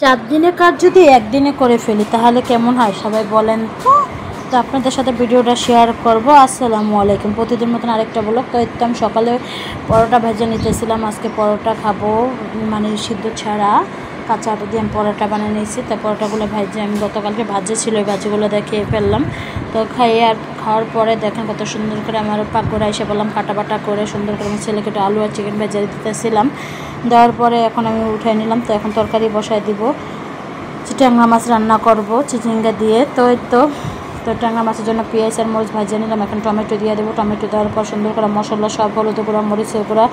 4 দিনের কাজ যদি একদিনে করে ফেলি তাহলে কেমন হয় সবাই বলেন তো। তো আপনাদের সাথে ভিডিওটা শেয়ার করব। আসসালামু আলাইকুম। প্রতিদিন মতন আরেকটা ব্লগ। তো একদম সকালে পরোটা ভেজে নিতেছিলাম। আজকে পরোটা খাবো, মানে সিদ্ধ ছাড়া কাঁচা আটা দিয়ে আমি পরোটা বানিয়ে নিয়েছি। তো পরোটাগুলো ভেজে আমি গতকালকে ভাজে ছিল, ওই ভাজিগুলো দেখিয়ে ফেললাম। তো খাওয়ার পরে দেখেন কত সুন্দর করে আমার পাকঘরে এসে বললাম কাটা বাটা করে সুন্দর করে আমি ছেলেকে একটু আলু আর চিকেন ভেজে দিতেছিলাম। দেওয়ার পরে এখন আমি উঠাই নিলাম। তো এখন তরকারি বসায় দিব, ট্যাংরা মাছ রান্না করব চিচিঙ্গা দিয়ে। তো ট্যাংরা মাছের জন্য পেঁয়াজ আর মরিচ ভাজিয়ে নিলাম। এখন টমেটো দিয়ে দেবো। টমেটো দেওয়ার পর সুন্দর করে মশলা সব হলুদ গুঁড়া, মরিচের গুঁড়া,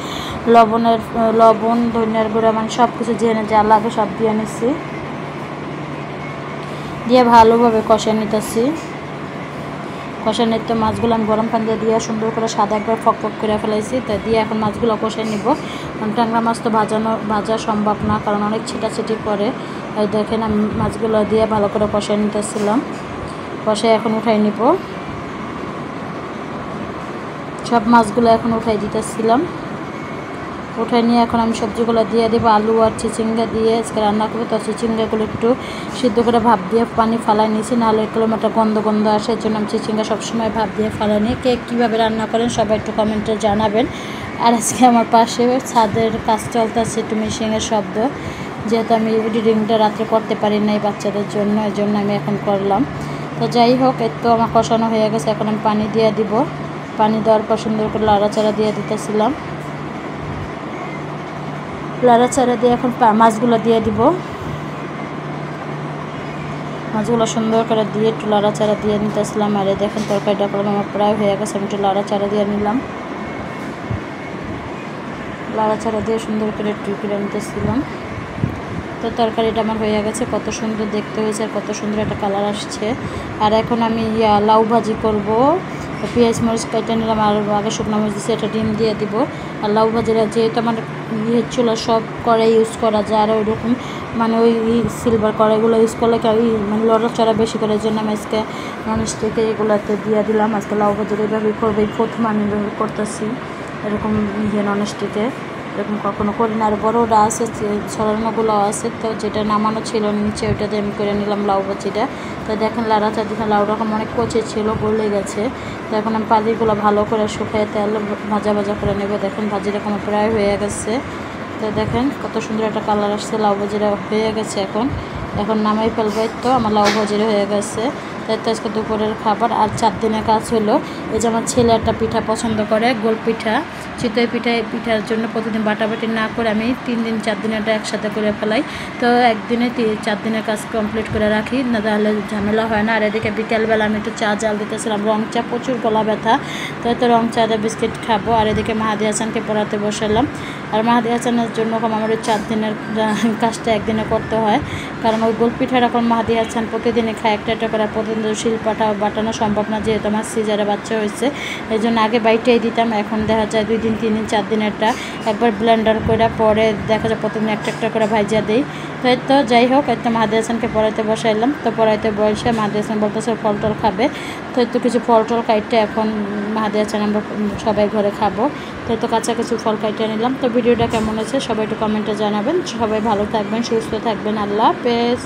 লবণ, ধনিয়ার গুঁড়া, মানে সব কিছু জেনে যা লাগে সব দিয়ে নিচ্ছি, দিয়ে ভালোভাবে কষে নিতেছি। কষে নিতে মাছগুলো আমি গরম পানি দিয়ে সুন্দর করে সাদা একবার ফক করে ফেলাইছি। তো দিয়ে এখন মাছগুলো কষে নিব। ট্যাংরা মাছ তো ভাজা সম্ভব না, কারণ অনেক ছিটাছিটি করে। দেখেন আমি মাছগুলো দিয়ে ভালো করে কষে নিতেছিলাম। কষে এখন উঠাই নিব। সব মাছগুলো এখন উঠাই দিতেছিলাম। উঠাই নিয়ে এখন আমি সবজিগুলো দিয়ে দেবো। আলু আর চিচিঙ্গা দিয়ে আজকে রান্না করবো। তো চিচিঙ্গাগুলো একটু সিদ্ধ করে ভাপ দিয়ে পানি ফালাই নিয়েছি, নাহলে কিলোমিটার গন্ধ আসে। এর জন্য আমি চিচিঙ্গা সবসময় ভাপ দিয়ে ফালাই নিই। কে কীভাবে রান্না করেন সবাই একটু কমেন্টে জানাবেন। আর আজকে আমার পাশে ছাদের কাজ চলতেছে, একটু মেশিনের শব্দ, যেহেতু আমি এডিটিংটা রাত্রে করতে পারি নাই বাচ্চাদের জন্য, এই জন্য আমি এখন করলাম। তো যাই হোক, এর তো আমার কষানো হয়ে গেছে। এখন আমি পানি দিয়ে দিব। পানি দেওয়ার পর সুন্দর করে লাড়াচাড়া দিয়ে দিতেছিলাম। লাড়াচাড়া দিয়ে এখন মাছগুলো দিয়ে দিব। মাছগুলো সুন্দর করে দিয়ে একটু লাড়াচাড়া দিয়ে নিতেছিলাম। আর দেখেন তরকারিটা করলাম আমার প্রায় হয়ে গেছে। আমি একটু লাড়াচাড়া দিয়ে নিলাম। লাড়াচাড়া দিয়ে সুন্দর করে একটু করে নিতেছিলাম। তো তরকারিটা আমার হয়ে গেছে। কত সুন্দর দেখতে হয়েছে আর কত সুন্দর একটা কালার আসছে। আর এখন আমি লাউ ভাজি করব। পেঁয়াজ মরিচ কেটে নিলাম, আর আগে শুকনো মরিচ দিচ্ছি, একটা ডিম দিয়ে দিব। আর লাউ ভাজিটা যেহেতু আমার চুলা সব কড়াই ইউজ করা যায়, আর ওইরকম মানে ওই সিলভার কড়াইগুলো ইউজ করলে মানে লড়াচড়া বেশি করে, জন্য আমি আজকে ননস্টিকে এগুলোতে দিয়ে দিলাম। আজকে লাউ ভাজিটা এইভাবেই করবো, এই প্রথম আমি এভাবে করতেছি এরকম ননস্টিকে, এরকম কখনো করি না। আর বড়োটা আছে, ছড়ানোগুলো আছে, তো যেটা নামানো ছিল নিচে ওইটাতে আমি করে নিলাম লাউ ভাজিটা। তো দেখেন লাড়াচাড়া দেখেন লাউ রকম অনেক কচি ছিল, গলে গেছে। তো এখন আমি পাতিগুলো ভালো করে শুকিয়ে তেল ভাজা করে নেব। দেখেন ভাজিটা কোনো প্রায় হয়ে গেছে। তো দেখেন কত সুন্দর একটা কালার আসছে, লাউ ভাজিটা হয়ে গেছে। এখন নামাই ফেলবো। তো আমার লাউ ভাজিটা হয়ে গেছে। তাই তো আজকে দুপুরের খাবার। আর 4 দিনের কাজ হলো, এই যে আমার ছেলে একটা পিঠা পছন্দ করে, গোল পিঠা, চিতই পিঠার জন্য প্রতিদিন বাটাবাটি না করে আমি 3 দিন 4 দিনেরটা একসাথে করে ফেলাই। তো একদিনে 4 দিনের কাজ কমপ্লিট করে রাখি, না তাহলে ঝামেলা হয় না। আর এদিকে বিকেলবেলা আমি একটু চা জাল দিতেছিলাম, রং চা, প্রচুর গলা ব্যথা। তো রং চা দিয়ে বিস্কিট খাবো। আর এদিকে মাহাদি হাসানকে পড়াতে বসালাম। আর মাহাদি হাসানের জন্য আমার ওই 4 দিনের কাজটা একদিনে করতে হয়, কারণ ওই গোল পিঠাটা এখন মাহাদি হাসান প্রতিদিনই খায় একটা করে। প্রতিদিন শিলপাটা বাটানো সম্ভব না, যেহেতু আমার সিজারে বাচ্চা হয়েছে। এই জন্য আগে বাইটেই দিতাম, এখন দেখা যায় 2 দিন 3 দিন 4 দিনেরটা একবার ব্লেন্ডার করে পরে দেখা যায় প্রতিদিন একটা করে ভাইজা দিই। তো যাই হোক, একটা মাহাদি হাসানকে পড়াইতে বসাইলাম। তো পড়াইতে বসে মাহাদি হাসান বলতেছে ফল টল খাবে। তো কিছু ফল টল কাইটে এখন মাহাদি হাসান আমরা সবাই ঘরে খাবো। তো কাঁচা কিছু ফল কাইটে নিলাম। তো ভিডিওটা কেমন হয়েছে সবাই একটু কমেন্টে জানাবেন। সবাই ভালো থাকবেন, সুস্থ থাকবেন। আল্লাহ হাফেজ।